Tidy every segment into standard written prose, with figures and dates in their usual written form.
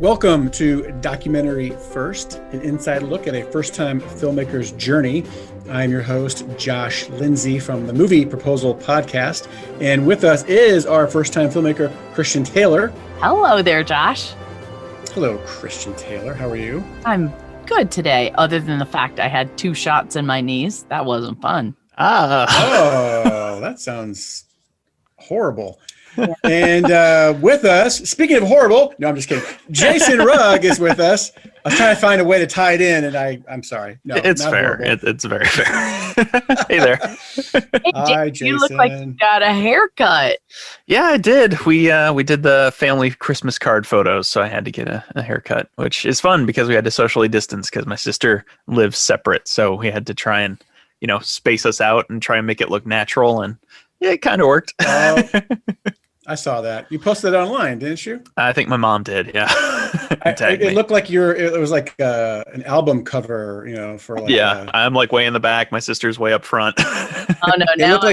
Welcome to Documentary First, an inside look at a first-time filmmaker's journey. I'm your host, Josh Lindsay from the Movie Proposal Podcast. And with us is our first-time filmmaker, Christian Taylor. Hello there, Josh. Hello, Christian Taylor. How are you? I'm good today, other than the fact I had 2 shots in my knees. That wasn't fun. Oh, that sounds horrible. And with us, speaking of horrible, no, I'm just kidding. Jason Rugg is with us. I was trying to find a way to tie it in, and I'm sorry. No, it's fair. It's very fair. Hey there. Hey, Hi, Jason. You look like you got a haircut. Yeah, I did. We did the family Christmas card photos, so I had to get a haircut, which is fun because we had to socially distance because my sister lives separate, so we had to try and space us out and try and make it look natural, and yeah, it kind of worked. I saw that. You posted it online, didn't you? I think my mom did, yeah. It looked like it was like an album cover, for like. Yeah, I'm like way in the back. My sister's way up front. Oh, no. It looked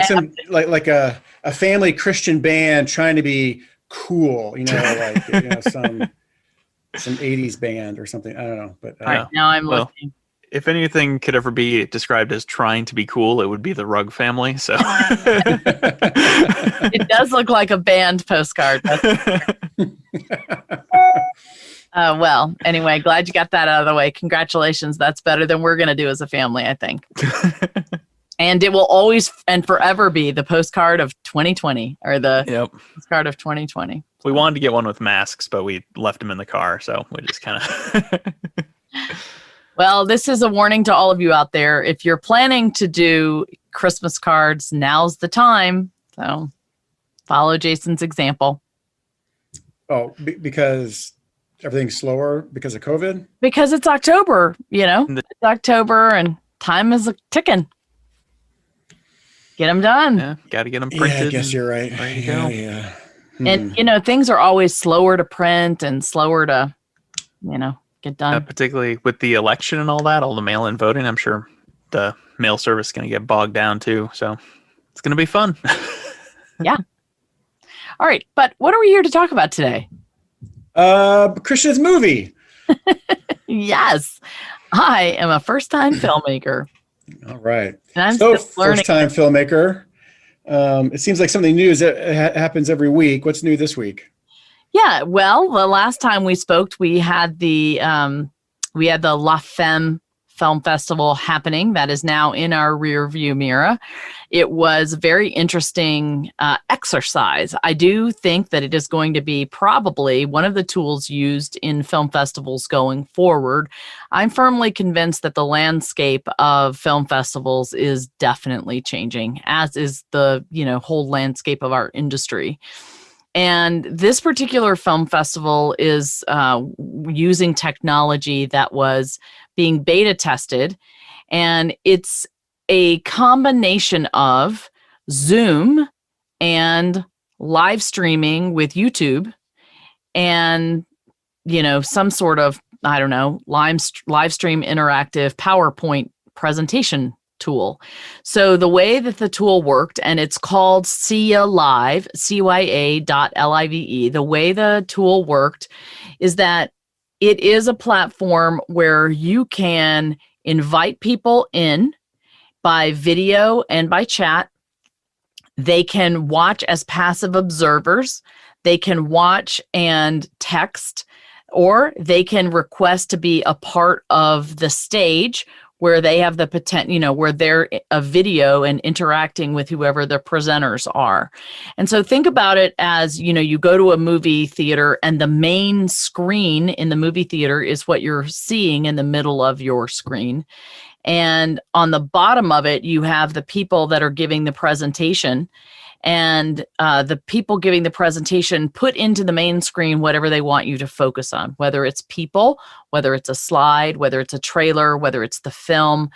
like like a family Christian band trying to be cool, some 80s band or something. I don't know. But all right, now I'm looking. If anything could ever be described as trying to be cool, it would be the Rugg family. So it does look like a band postcard. Well, anyway, glad you got that out of the way. Congratulations. That's better than we're going to do as a family, I think. And it will always and forever be the postcard of 2020 or the postcard of 2020. We wanted to get one with masks, but we left them in the car. So we just kind of... Well, this is a warning to all of you out there. If you're planning to do Christmas cards, now's the time. So follow Jason's example. Oh, because everything's slower because of COVID? Because it's October, It's October and time is ticking. Get them done. Yeah, got to get them printed. Yeah, I guess you're right. Yeah. And, things are always slower to print and slower to, get done. Particularly with the election and all that, all the mail-in voting, I'm sure the mail service is going to get bogged down too. So it's going to be fun. Yeah. All right. But what are we here to talk about today? Christian's movie. Yes. I am a first-time filmmaker. All right. And I'm so still learning. First-time filmmaker. It seems like something new happens every week. What's new this week? Yeah, well, the last time we spoke, we had the La Femme Film Festival happening. That is now in our rear view mirror. It was a very interesting exercise. I do think that it is going to be probably one of the tools used in film festivals going forward. I'm firmly convinced that the landscape of film festivals is definitely changing, as is the whole landscape of our industry. And this particular film festival is using technology that was being beta tested. And it's a combination of Zoom and live streaming with YouTube and, some sort of, live stream interactive PowerPoint presentation tool. So the way that the tool worked, and it's called CYA Live, CYA.live. The way the tool worked is that it is a platform where you can invite people in by video and by chat. They can watch as passive observers. They can watch and text, or they can request to be a part of the stage where they have the potential, where they're a video and interacting with whoever the presenters are. And so think about it as, you go to a movie theater and the main screen in the movie theater is what you're seeing in the middle of your screen. And on the bottom of it, you have the people that are giving the presentation. And the people giving the presentation put into the main screen whatever they want you to focus on, whether it's people, whether it's a slide, whether it's a trailer, whether it's the film.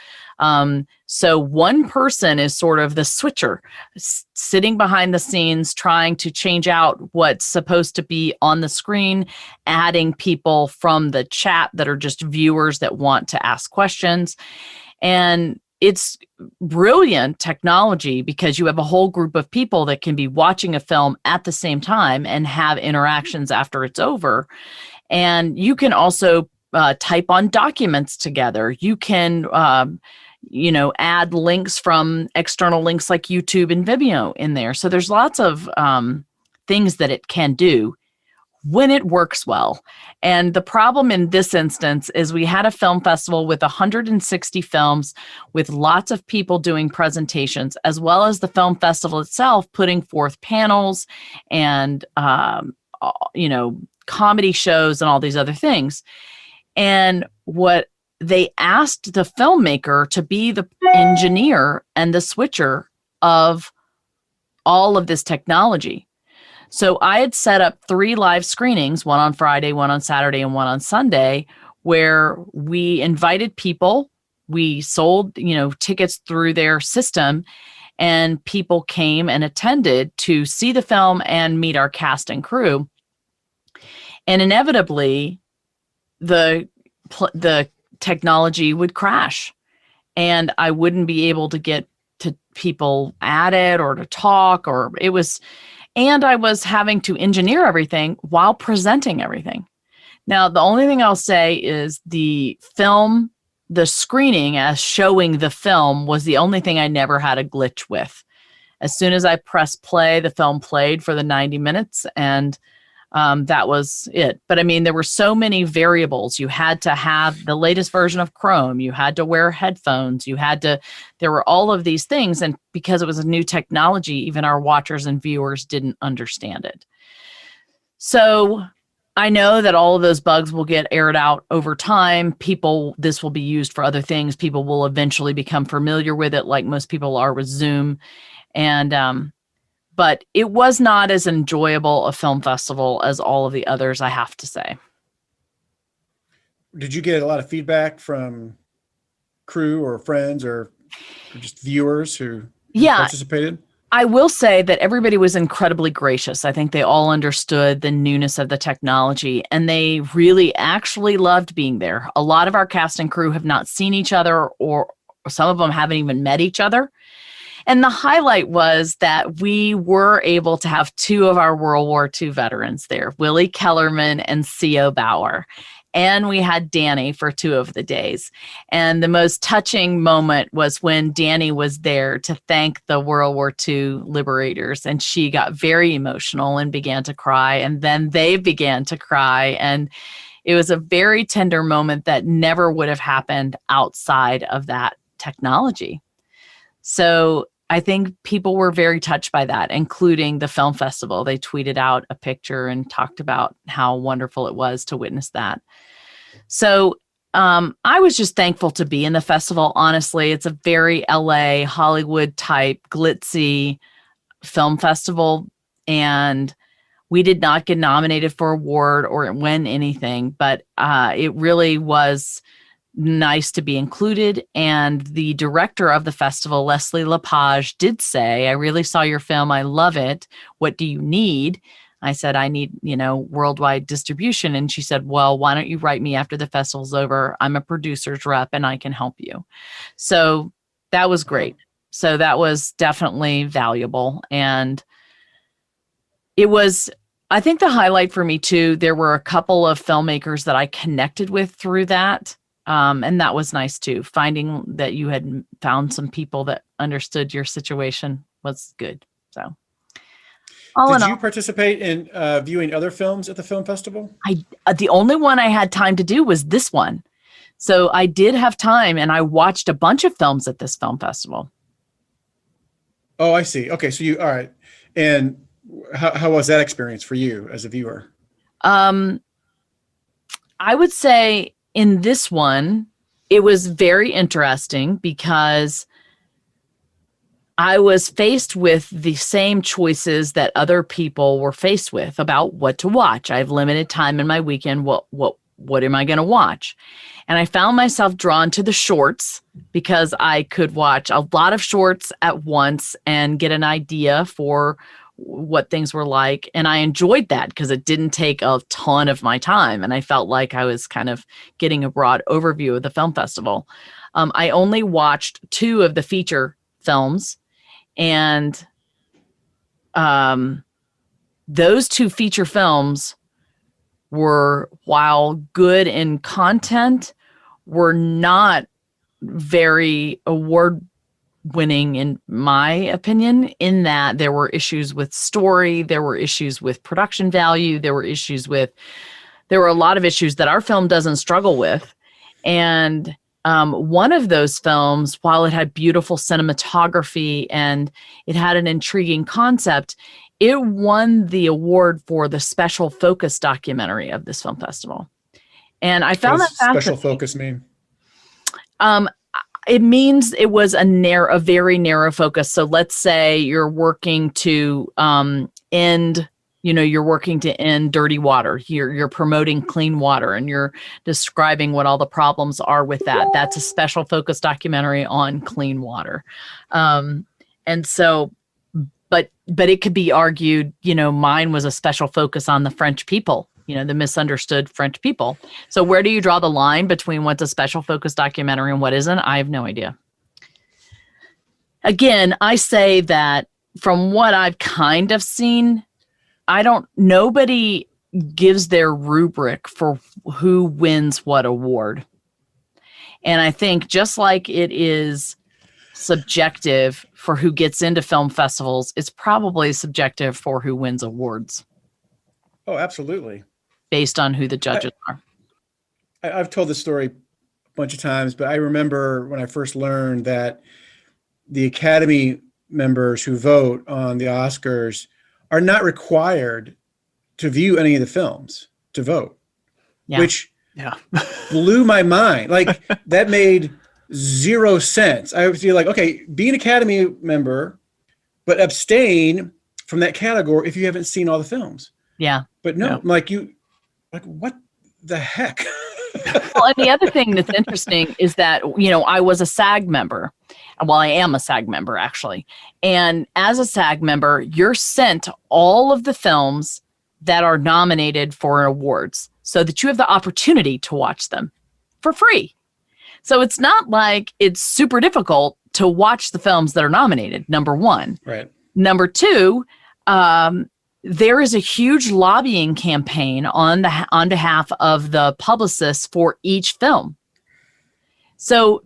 So one person is sort of the switcher, sitting behind the scenes, trying to change out what's supposed to be on the screen, adding people from the chat that are just viewers that want to ask questions. And it's brilliant technology because you have a whole group of people that can be watching a film at the same time and have interactions after it's over. And you can also type on documents together. You can, add links from external links like YouTube and Vimeo in there. So there's lots of things that it can do when it works well. And the problem in this instance is we had a film festival with 160 films with lots of people doing presentations, as well as the film festival itself putting forth panels and, comedy shows and all these other things. And what they asked the filmmaker to be the engineer and the switcher of all of this technology. So I had set up 3 live screenings, one on Friday, one on Saturday, and one on Sunday, where we invited people. We sold, tickets through their system, and people came and attended to see the film and meet our cast and crew. And inevitably, the technology would crash, and I wouldn't be able to get to people at it or to talk, and I was having to engineer everything while presenting everything. Now, the only thing I'll say is the screening as showing the film was the only thing I never had a glitch with. As soon as I pressed play, the film played for the 90 minutes, and that was it. But I mean, there were so many variables. You had to have the latest version of Chrome. You had to wear headphones. There were all of these things. And because it was a new technology, even our watchers and viewers didn't understand it. So I know that all of those bugs will get aired out over time. This will be used for other things. People will eventually become familiar with it, like most people are with Zoom. But it was not as enjoyable a film festival as all of the others, I have to say. Did you get a lot of feedback from crew or friends or just viewers who participated? I will say that everybody was incredibly gracious. I think they all understood the newness of the technology, and they really actually loved being there. A lot of our cast and crew have not seen each other, or some of them haven't even met each other. And the highlight was that we were able to have 2 of our World War II veterans there, Willie Kellerman and C.O. Bauer. And we had Danny for 2 of the days. And the most touching moment was when Danny was there to thank the World War II liberators. And she got very emotional and began to cry. And then they began to cry. And it was a very tender moment that never would have happened outside of that technology. So I think people were very touched by that, including the film festival. They tweeted out a picture and talked about how wonderful it was to witness that. So I was just thankful to be in the festival. Honestly, it's a very LA, Hollywood type, glitzy film festival. And we did not get nominated for an award or win anything, but it really was nice to be included. And the director of the festival, Leslie Lepage, did say, "I really saw your film. I love it. What do you need?" I said, "I need, worldwide distribution." And she said, "Well, why don't you write me after the festival's over? I'm a producer's rep and I can help you." So that was great. So that was definitely valuable. And it was, I think the highlight for me too, there were a couple of filmmakers that I connected with through that. And that was nice too. Finding that you had found some people that understood your situation was good. So, did you participate in viewing other films at the film festival? The only one I had time to do was this one. So I did have time, and I watched a bunch of films at this film festival. Oh, I see. Okay, so all right. And how was that experience for you as a viewer? I would say, in this one, it was very interesting because I was faced with the same choices that other people were faced with about what to watch. I have limited time in my weekend. What am I going to watch? And I found myself drawn to the shorts because I could watch a lot of shorts at once and get an idea for what things were like. And I enjoyed that because it didn't take a ton of my time. And I felt like I was kind of getting a broad overview of the film festival. I only watched 2 of the feature films, and those 2 feature films were, while good in content, were not very award winning, in my opinion, in that there were issues with story, there were issues with production value, there were a lot of issues that our film doesn't struggle with. And one of those films, while it had beautiful cinematography and it had an intriguing concept, it won the award for the special focus documentary of this film festival. And I found that fascinating. Special focus mean? It means it was a very narrow focus. So let's say you're working to end dirty water. You're promoting clean water, and you're describing what all the problems are with that. That's a special focus documentary on clean water. And so, but it could be argued, mine was a special focus on the French people, the misunderstood French people. So where do you draw the line between what's a special focus documentary and what isn't? I have no idea. Again, I say that from what I've kind of seen, nobody gives their rubric for who wins what award. And I think just like it is subjective for who gets into film festivals, it's probably subjective for who wins awards. Oh, absolutely. Based on who the judges are. I've told this story a bunch of times, but I remember when I first learned that the Academy members who vote on the Oscars are not required to view any of the films to vote, which blew my mind. Like, that made zero sense. I would feel like, okay, be an Academy member, but abstain from that category if you haven't seen all the films. Yeah. But no, like what the heck? Well, and the other thing that's interesting is that, I was a SAG member. Well, I am a SAG member, actually. And as a SAG member, you're sent all of the films that are nominated for awards so that you have the opportunity to watch them for free. So it's not like it's super difficult to watch the films that are nominated, number one. Right. Number two, there is a huge lobbying campaign on behalf of the publicists for each film. So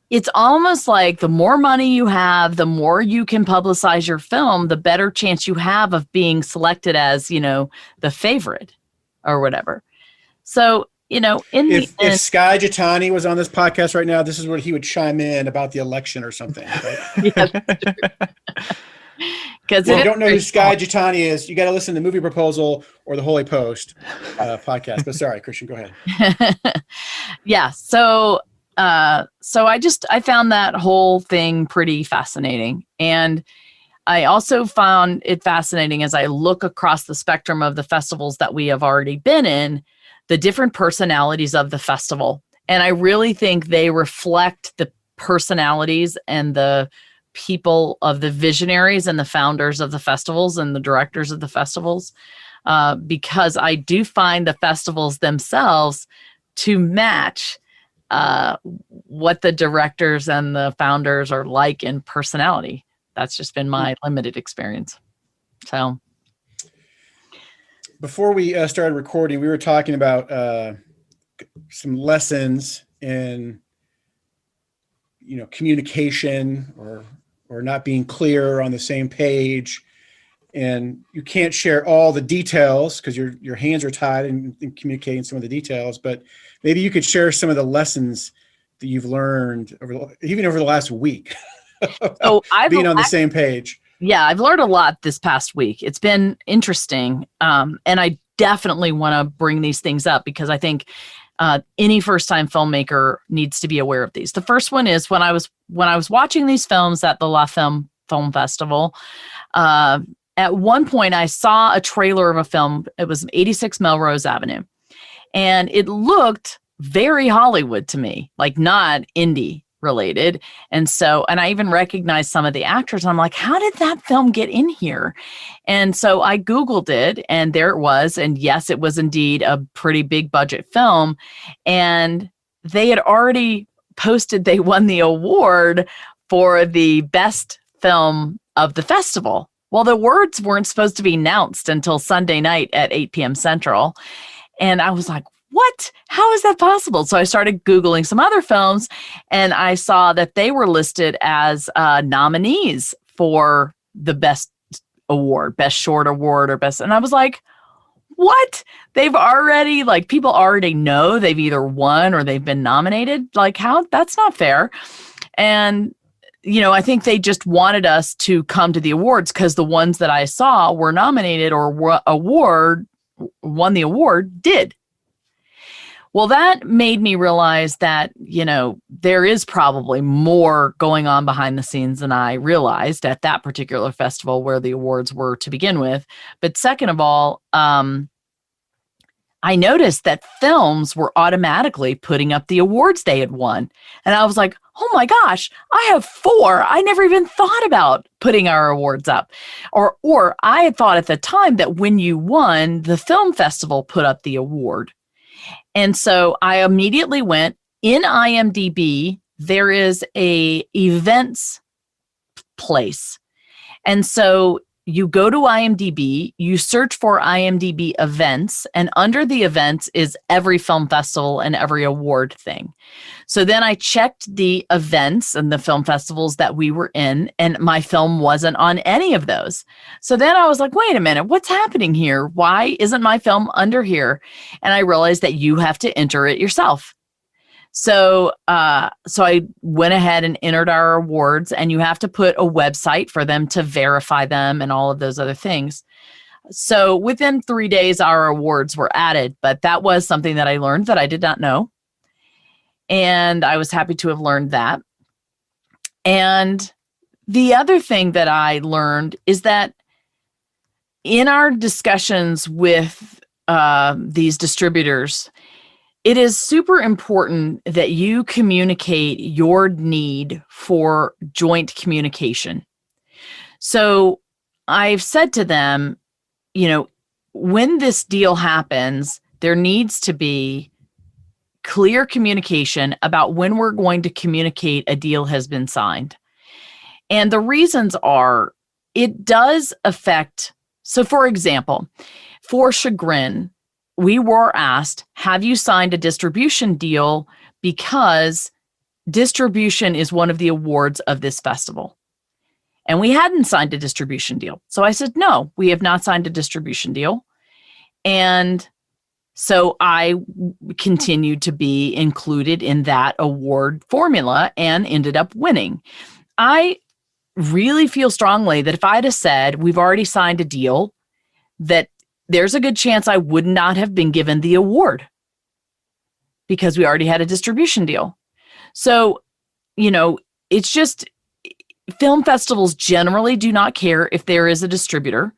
it's almost like the more money you have, the more you can publicize your film, the better chance you have of being selected as, the favorite or whatever. So, if Sky Jitani was on this podcast right now, this is where he would chime in about the election or something, right? Yes. Because if you don't know who Sky Jitani is, you got to listen to Movie Proposal or the Holy Post podcast. But sorry, Christian, go ahead. Yeah. So I found that whole thing pretty fascinating. And I also found it fascinating as I look across the spectrum of the festivals that we have already been in, the different personalities of the festival. And I really think they reflect the personalities and the people of the visionaries and the founders of the festivals and the directors of the festivals, because I do find the festivals themselves to match what the directors and the founders are like in personality. That's just been my limited experience. So before we started recording, we were talking about some lessons in communication or not being clear on the same page, and you can't share all the details because your hands are tied in communicating some of the details, but maybe you could share some of the lessons that you've learned over the last week. So being on the same page. Yeah, I've learned a lot this past week. It's been interesting. And I definitely want to bring these things up because I think any first-time filmmaker needs to be aware of these. The first one is when I was watching these films at the La Film Festival, at one point I saw a trailer of a film. It was 86 Melrose Avenue. And it looked very Hollywood to me, like not indie related. And I even recognized some of the actors. I'm like, how did that film get in here? And so I Googled it and there it was. And yes, it was indeed a pretty big budget film. And they had already posted, they won the award for the best film of the festival. Well, the awards weren't supposed to be announced until Sunday night at 8 p.m. Central. And I was like, what? How is that possible? So I started Googling some other films, and I saw that they were listed as nominees for the best award, best short award or best. And I was like, what? They've already, like, people already know they've either won or they've been nominated. Like, how? That's not fair. And, I think they just wanted us to come to the awards because the ones that I saw were nominated or won the award did. Well, that made me realize that, there is probably more going on behind the scenes than I realized at that particular festival where the awards were to begin with. But second of all, I noticed that films were automatically putting up the awards they had won. And I was like, oh my gosh, I have 4. I never even thought about putting our awards up. Or I had thought at the time that when you won, the film festival put up the award. And so I immediately went in IMDb. There is a events place. And so you go to IMDb, you search for IMDb events, and under the events is every film festival and every award thing. So then I checked the events and the film festivals that we were in, and my film wasn't on any of those. So then I was like, wait a minute, what's happening here? Why isn't my film under here? And I realized that you have to enter it yourself. So I went ahead and entered our awards, and you have to put a website for them to verify them and all of those other things. So within 3 days, our awards were added, but that was something that I learned that I did not know. And I was happy to have learned that. And the other thing that I learned is that in our discussions with these distributors, it is super important that you communicate your need for joint communication. So I've said to them, when this deal happens, there needs to be clear communication about when we're going to communicate a deal has been signed. And the reasons are, it does affect. So for example, for Chagrin, we were asked, have you signed a distribution deal? Because distribution is one of the awards of this festival. And we hadn't signed a distribution deal. So I said, no, we have not signed a distribution deal. And so I continued to be included in that award formula and ended up winning. I really feel strongly that if I'd have said, we've already signed a deal, that there's a good chance I would not have been given the award because we already had a distribution deal. So, it's just film festivals generally do not care if there is a distributor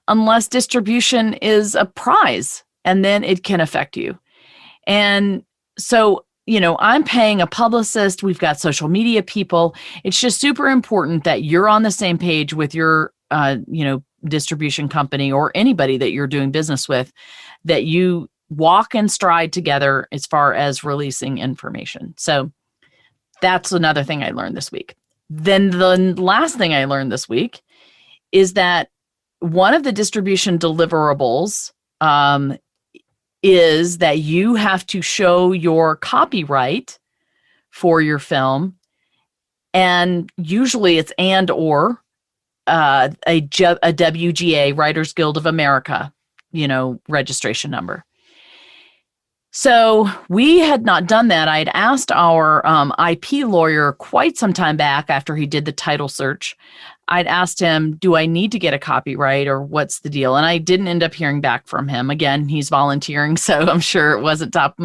unless distribution is a prize, and then it can affect you. And so, I'm paying a publicist. We've got social media people. It's just super important that you're on the same page with your, distribution company or anybody that you're doing business with, that you walk and stride together as far as releasing information. So that's another thing I learned this week. Then the last thing I learned this week is that one of the distribution deliverables is that you have to show your copyright for your film. And usually it's or a WGA, Writers Guild of America, registration number. So we had not done that. I had asked our IP lawyer quite some time back after he did the title search. I'd asked him, do I need to get a copyright or what's the deal? And I didn't end up hearing back from him. Again, he's volunteering, so I'm sure it wasn't top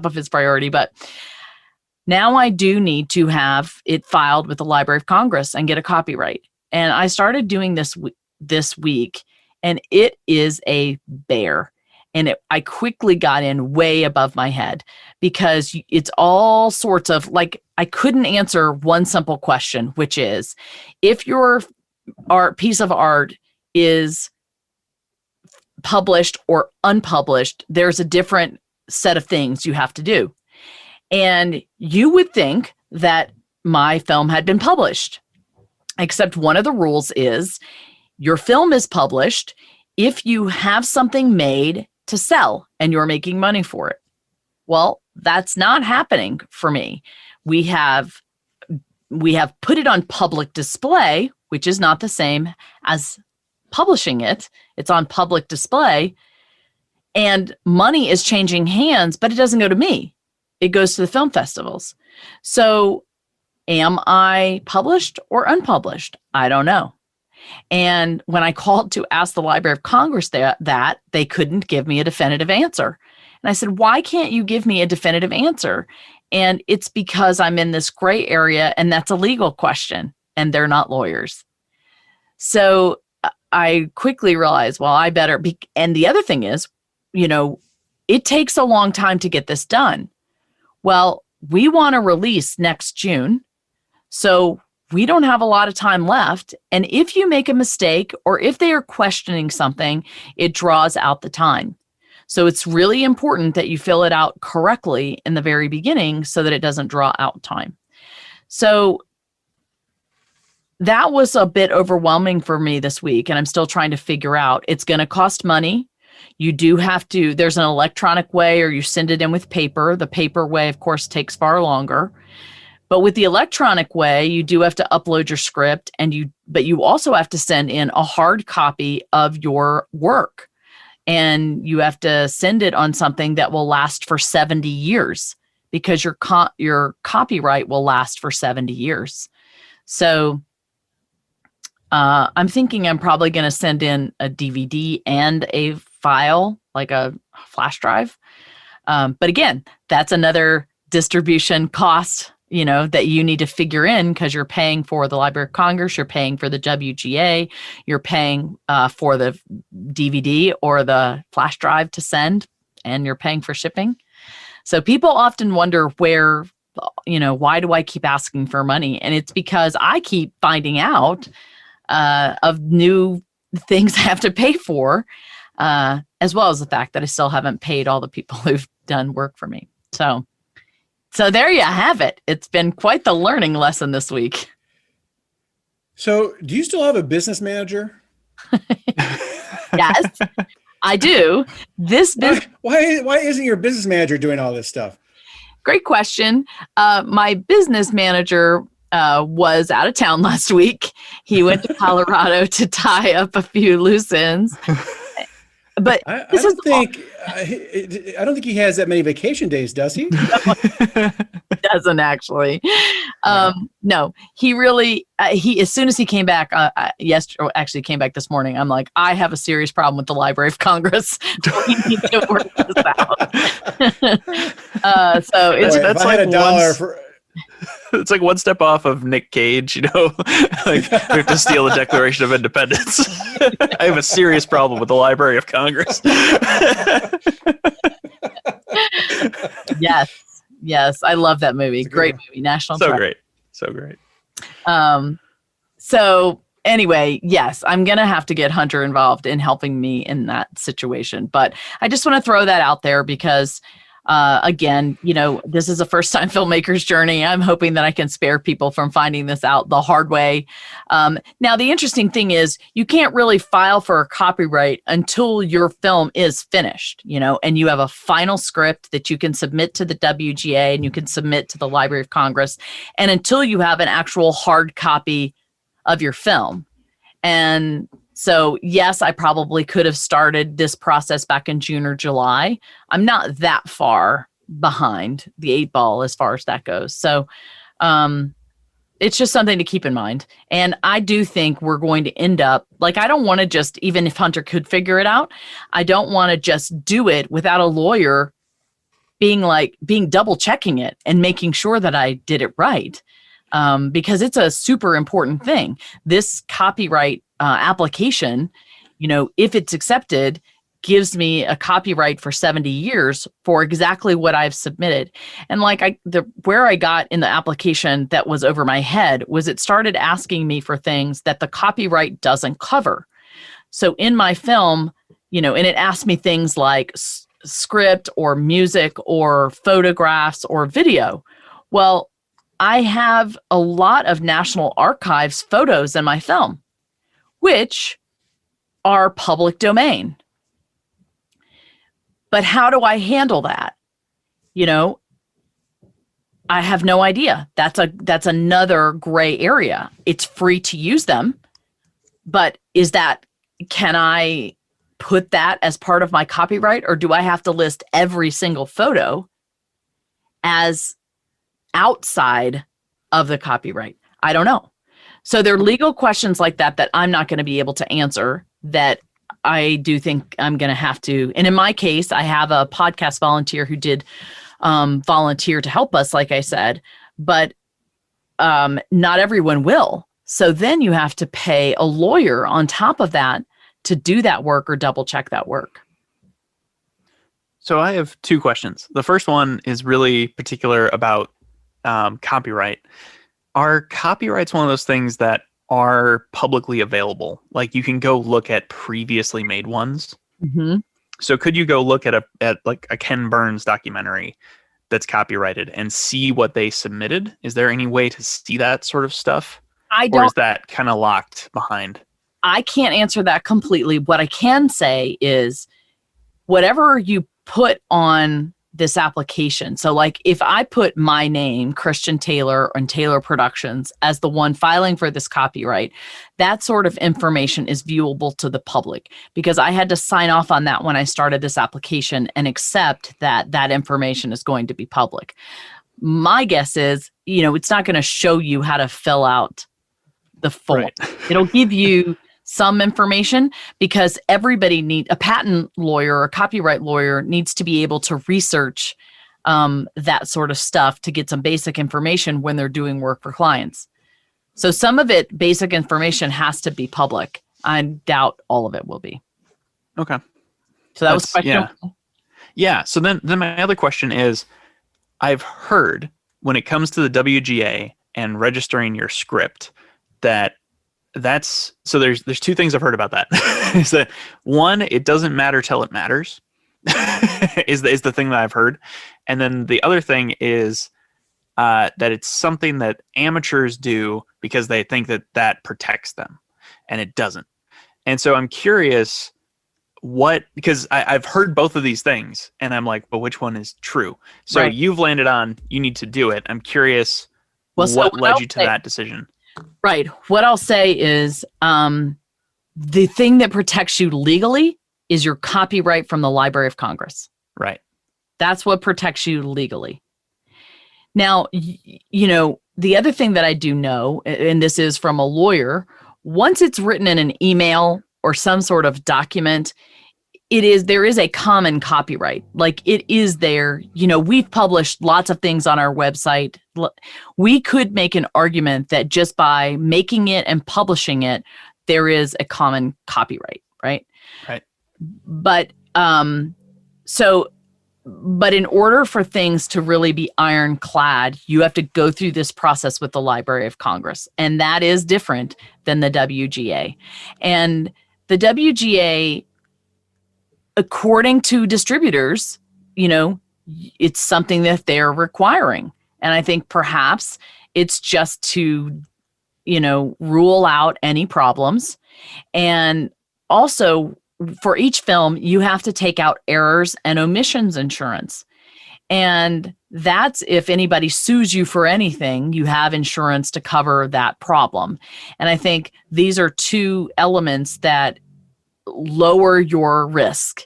of his priority. But now I do need to have it filed with the Library of Congress and get a copyright. And I started doing this week, and it is a bear. And I quickly got in way above my head because it's all sorts of, like, I couldn't answer one simple question, which is, if your piece of art is published or unpublished, there's a different set of things you have to do. And you would think that my film had been published, except one of the rules is your film is published if you have something made to sell and you're making money for it. Well, that's not happening for me. We have put it on public display, which is not the same as publishing it. It's on public display, and money is changing hands, but it doesn't go to me. It goes to the film festivals. So am I published or unpublished? I don't know. And when I called to ask the Library of Congress that, they couldn't give me a definitive answer. And I said, why can't you give me a definitive answer? And it's because I'm in this gray area, and that's a legal question, and they're not lawyers. So I quickly realized, well, I better be. And the other thing is, it takes a long time to get this done. Well, we want to release next June. So we don't have a lot of time left. And if you make a mistake or if they are questioning something, it draws out the time. So it's really important that you fill it out correctly in the very beginning so that it doesn't draw out time. So that was a bit overwhelming for me this week, and I'm still trying to figure out. It's going to cost money. You do have to, there's an electronic way, or you send it in with paper. The paper way, of course, takes far longer. But with the electronic way, you do have to upload your script, but you also have to send in a hard copy of your work. And you have to send it on something that will last for 70 years because your copyright will last for 70 years. So I'm thinking I'm probably going to send in a DVD and a file, like a flash drive. But again, that's another distribution cost, that you need to figure in because you're paying for the Library of Congress, you're paying for the WGA, you're paying for the DVD or the flash drive to send, and you're paying for shipping. So people often wonder why do I keep asking for money? And it's because I keep finding out of new things I have to pay for, as well as the fact that I still haven't paid all the people who've done work for me. So there you have it. It's been quite the learning lesson this week. So do you still have a business manager? Yes, I do. Why isn't your business manager doing all this stuff? Great question. My business manager was out of town last week. He went to Colorado to tie up a few loose ends. But I don't think he has that many vacation days, does he? No, he doesn't actually. No, he really, as soon as he came back came back this morning, I'm like, I have a serious problem with the Library of Congress. We need to work this out. So that's like it's like one step off of Nick Cage, like we have to steal the Declaration of Independence. I have a serious problem with the Library of Congress. Yes. I love that movie. Great movie. National Treasure. So great. So anyway, yes, I'm going to have to get Hunter involved in helping me in that situation. But I just want to throw that out there because again, this is a first-time filmmaker's journey. I'm hoping that I can spare people from finding this out the hard way. Now, the interesting thing is you can't really file for a copyright until your film is finished, and you have a final script that you can submit to the WGA and you can submit to the Library of Congress, and until you have an actual hard copy of your film. And so, yes, I probably could have started this process back in June or July. I'm not that far behind the 8 ball as far as that goes. So it's just something to keep in mind. And I do think we're going to end up, I don't want to just, even if Hunter could figure it out, I don't want to just do it without a lawyer being double checking it and making sure that I did it right. Because it's a super important thing. This copyright application, if it's accepted, gives me a copyright for 70 years for exactly what I've submitted. And where I got in the application that was over my head was it started asking me for things that the copyright doesn't cover. So in my film, and it asked me things like script or music or photographs or video. Well, I have a lot of National Archives photos in my film, which are public domain. But how do I handle that? You know, I have no idea. That's another gray area. It's free to use them, but can I put that as part of my copyright, or do I have to list every single photo as outside of the copyright? I don't know. So there are legal questions like that I'm not going to be able to answer, that I do think I'm going to have to. And in my case, I have a podcast volunteer who did volunteer to help us, like I said, but not everyone will. So then you have to pay a lawyer on top of that to do that work or double check that work. So I have two questions. The first one is really particular about copyright. Are copyrights one of those things that are publicly available? Like you can go look at previously made ones. Mm-hmm. So could you go look at like a Ken Burns documentary that's copyrighted and see what they submitted? Is there any way to see that sort of stuff? Or is that kind of locked behind? I can't answer that completely. What I can say is whatever you put on this application. So like if I put my name, Christian Taylor, and Taylor Productions as the one filing for this copyright, that sort of information is viewable to the public, because I had to sign off on that when I started this application and accept that that information is going to be public. My guess is, it's not going to show you how to fill out the form. Right. It'll give you some information, because everybody a patent lawyer or a copyright lawyer needs to be able to research that sort of stuff to get some basic information when they're doing work for clients. So some of it, basic information, has to be public. I doubt all of it will be. Okay. So that was question. Yeah. Yeah. So then my other question is, I've heard when it comes to the WGA and registering your script that there's two things I've heard about that. Is that one, it doesn't matter till it matters is the thing that I've heard. And then the other thing is that it's something that amateurs do because they think that protects them, and it doesn't. And so I'm curious because I've heard both of these things and I'm like, but which one is true? So Right. You've landed on, you need to do it. I'm curious what led you to that decision. Right. What I'll say is the thing that protects you legally is your copyright from the Library of Congress. Right. That's what protects you legally. Now, the other thing that I do know, and this is from a lawyer, once it's written in an email or some sort of document, there is a common copyright. Like it is there. We've published lots of things on our website. We could make an argument that just by making it and publishing it, there is a common copyright, right? Right. But but in order for things to really be ironclad, you have to go through this process with the Library of Congress, and that is different than the WGA. And the WGA, according to distributors, it's something that they're requiring. And I think perhaps it's just to, rule out any problems. And also for each film, you have to take out errors and omissions insurance. And that's if anybody sues you for anything, you have insurance to cover that problem. And I think these are two elements that lower your risk,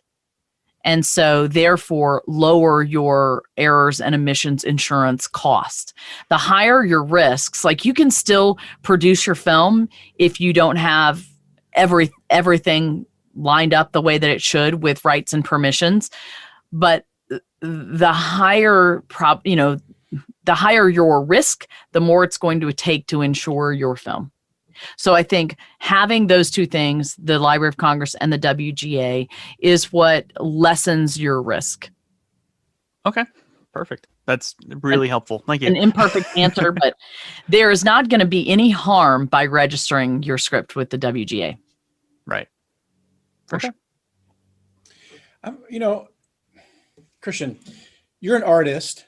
and so therefore lower your errors and omissions insurance cost. The higher your risks, like you can still produce your film if you don't have everything lined up the way that it should with rights and permissions, but the higher the higher your risk, the more it's going to take to insure your film. So I think having those two things, the Library of Congress and the WGA, is what lessens your risk. Okay, perfect. That's really helpful. Thank you. An imperfect answer, but there is not going to be any harm by registering your script with the WGA. Right. For sure. Christian, you're an artist,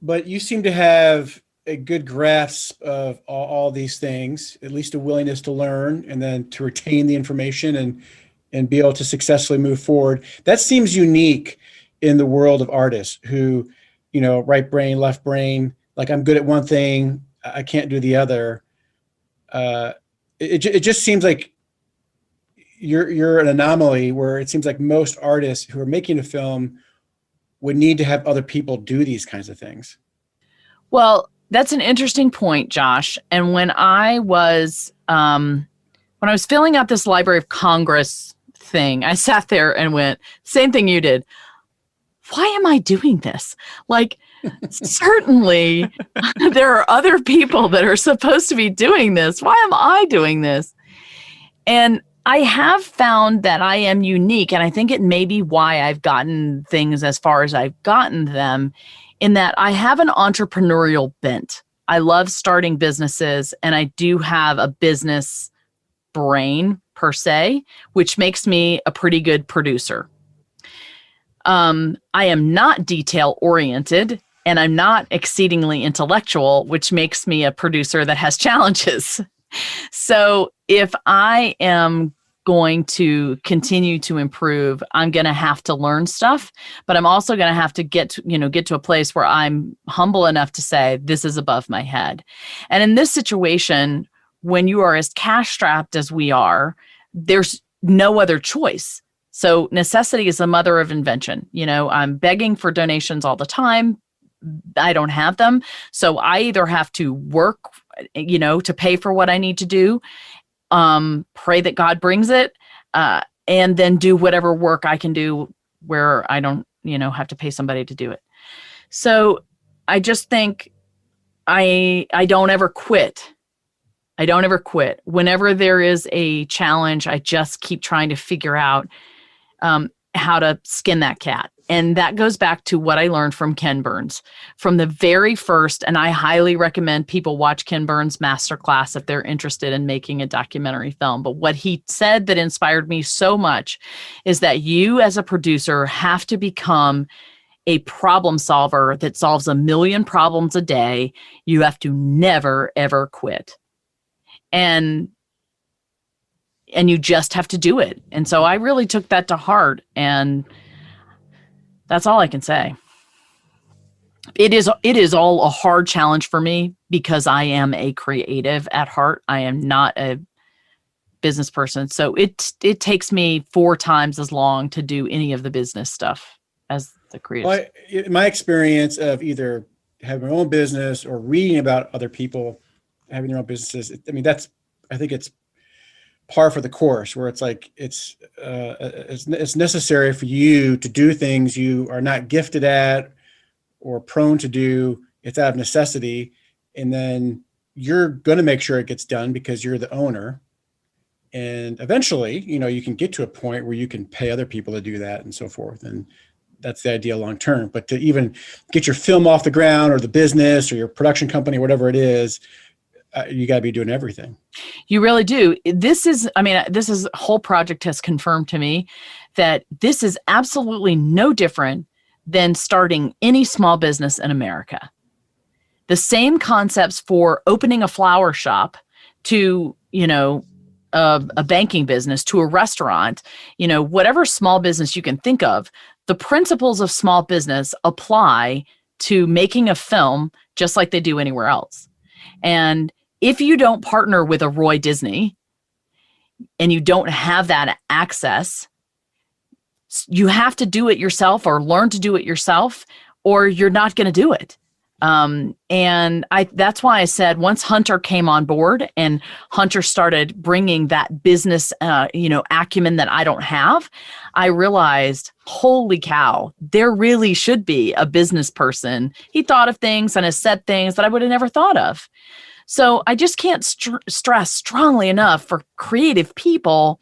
but you seem to have a good grasp of all these things, at least a willingness to learn and then to retain the information and be able to successfully move forward. That seems unique in the world of artists who, right brain, left brain, like I'm good at one thing, I can't do the other. It just seems like you're an anomaly where it seems like most artists who are making a film would need to have other people do these kinds of things. Well, that's an interesting point, Josh. And when I was filling out this Library of Congress thing, I sat there and went, same thing you did. Why am I doing this? Like, certainly there are other people that are supposed to be doing this. Why am I doing this? And I have found that I am unique, and I think it may be why I've gotten things as far as I've gotten them, in that I have an entrepreneurial bent. I love starting businesses, and I do have a business brain per se, which makes me a pretty good producer. I am not detail oriented, and I'm not exceedingly intellectual, which makes me a producer that has challenges. So if I am going to continue to improve, I'm going to have to learn stuff, but I'm also going to have to get to a place where I'm humble enough to say, this is above my head. And in this situation, when you are as cash strapped as we are, there's no other choice. So necessity is the mother of invention. I'm begging for donations all the time. I don't have them. So I either have to work, to pay for what I need to do, pray that God brings it, and then do whatever work I can do where I don't, have to pay somebody to do it. So I just think I don't ever quit. I don't ever quit. Whenever there is a challenge, I just keep trying to figure out how to skin that cat. And that goes back to what I learned from Ken Burns from the very first. And I highly recommend people watch Ken Burns' masterclass if they're interested in making a documentary film. But what he said that inspired me so much is that you as a producer have to become a problem solver that solves 1 million problems a day. You have to never, ever quit. And you just have to do it. And so I really took that to heart, and that's all I can say. It is all a hard challenge for me because I am a creative at heart. I am not a business person. So it takes me 4 times as long to do any of the business stuff as the creative. Well, in my experience of either having my own business or reading about other people having their own businesses, I think it's par for the course, where it's like it's necessary for you to do things you are not gifted at or prone to do. It's out of necessity, and then you're going to make sure it gets done because you're the owner. And eventually, you can get to a point where you can pay other people to do that and so forth. And that's the idea long term. But to even get your film off the ground, or the business or your production company, whatever it is, you got to be doing everything. YouYou really do. This whole project has confirmed to me that this is absolutely no different than starting any small business in America. The same concepts for opening a flower shop to, a banking business, to a restaurant, whatever small business you can think of, the principles of small business apply to making a film just like they do anywhere else. And if you don't partner with a Roy Disney and you don't have that access, you have to do it yourself or learn to do it yourself, or you're not going to do it. That's why I said once Hunter came on board and Hunter started bringing that business, acumen that I don't have, I realized, holy cow, there really should be a business person. He thought of things and has said things that I would have never thought of. So I just can't stress strongly enough for creative people,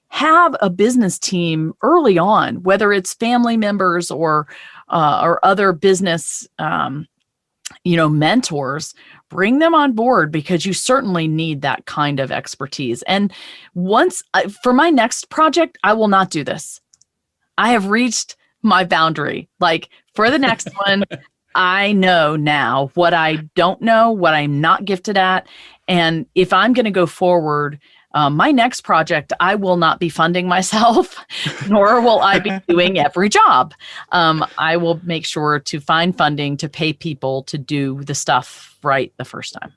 have a business team early on, whether it's family members or other business, mentors. Bring them on board, because you certainly need that kind of expertise. And for my next project, I will not do this. I have reached my boundary. Like, for the next one, I know now what I don't know, what I'm not gifted at. And if I'm going to go forward, my next project, I will not be funding myself, nor will I be doing every job. I will make sure to find funding to pay people to do the stuff right the first time.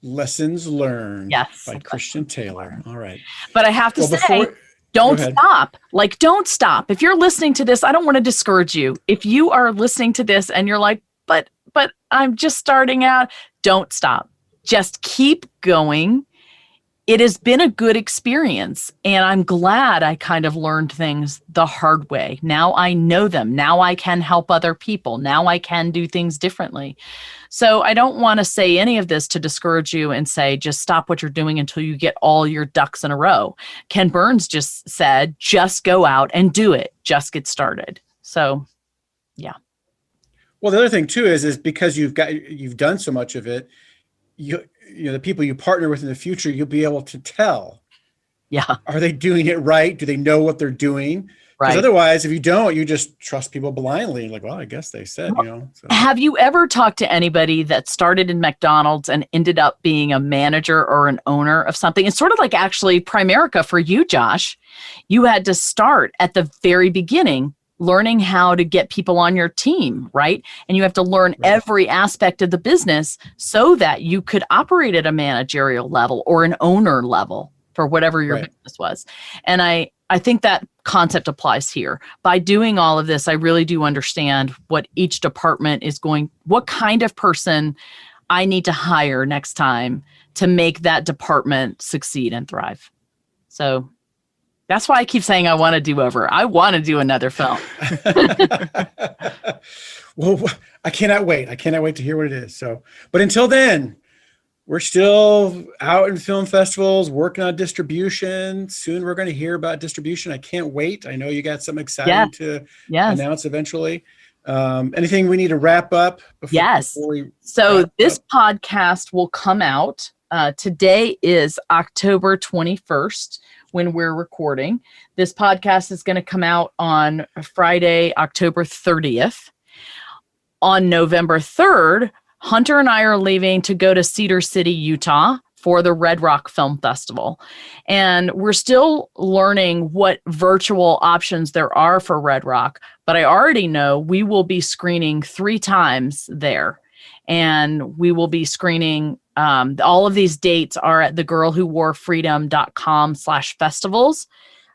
Lessons learned Yes. by Christian Taylor. All right. But I have to say, don't stop. Like, don't stop. If you're listening to this, I don't want to discourage you. If you are listening to this and you're like, but I'm just starting out, don't stop. Just keep going. It has been a good experience, and I'm glad I kind of learned things the hard way. Now I know them. Now I can help other people. Now I can do things differently. So I don't want to say any of this to discourage you and say, just stop what you're doing until you get all your ducks in a row. Ken Burns just said, just go out and do it. Just get started. So, yeah. Well, the other thing too is because you've done so much of it, you know, the people you partner with in the future, you'll be able to tell. Yeah. Are they doing it right? Do they know what they're doing? Because Right. otherwise, if you don't, you just trust people blindly. Like, well, I guess they said, you know. So. Have you ever talked to anybody that started in McDonald's and ended up being a manager or an owner of something? It's sort of like actually Primerica for you, Josh. You had to start at the very beginning, learning how to get people on your team, right? And you have to learn every aspect of the business so that you could operate at a managerial level or an owner level for whatever your business was. And I think that concept applies here. By doing all of this, I really do understand what each department is what kind of person I need to hire next time to make that department succeed and thrive. So that's why I keep saying I want to do over. I want to do another film. Well, I cannot wait. I cannot wait to hear what it is. So, but until then, we're still out in film festivals, working on distribution. Soon we're going to hear about distribution. I can't wait. I know you got something exciting to announce eventually. Anything we need to wrap up before we So this podcast will come out. Today is October 21st when we're recording. This podcast is going to come out on Friday, October 30th. On November 3rd, Hunter and I are leaving to go to Cedar City, Utah for the Red Rock Film Festival. And we're still learning what virtual options there are for Red Rock, but I already know we will be screening 3 times there. And we will be screening, all of these dates are at thegirlwhoworefreedom.com/festivals.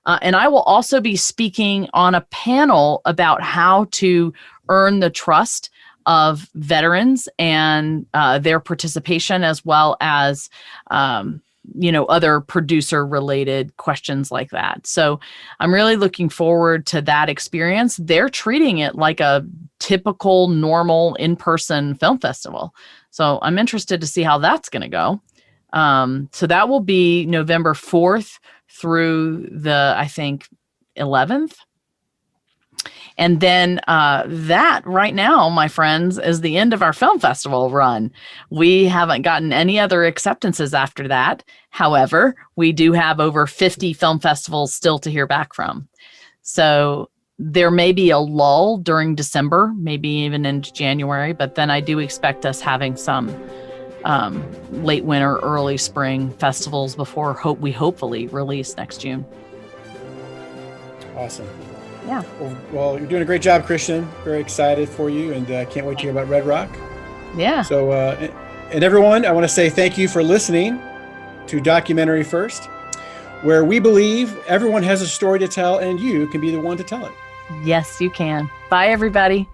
And I will also be speaking on a panel about how to earn the trust of veterans and their participation, as well as other producer related questions like that. So I'm really looking forward to that experience. They're treating it like a typical, normal in-person film festival. So I'm interested to see how that's going to go. So that will be November 4th through the, I think, 11th. And then that right now, my friends, is the end of our film festival run. We haven't gotten any other acceptances after that. However, we do have over 50 film festivals still to hear back from. So there may be a lull during December, maybe even into January, but then I do expect us having some late winter, early spring festivals before we hopefully release next June. Awesome. Yeah. Well, you're doing a great job, Christian. Very excited for you, and can't wait to hear about Red Rock. Yeah. So, and everyone, I want to say thank you for listening to Documentary First, where we believe everyone has a story to tell, and you can be the one to tell it. Yes, you can. Bye, everybody.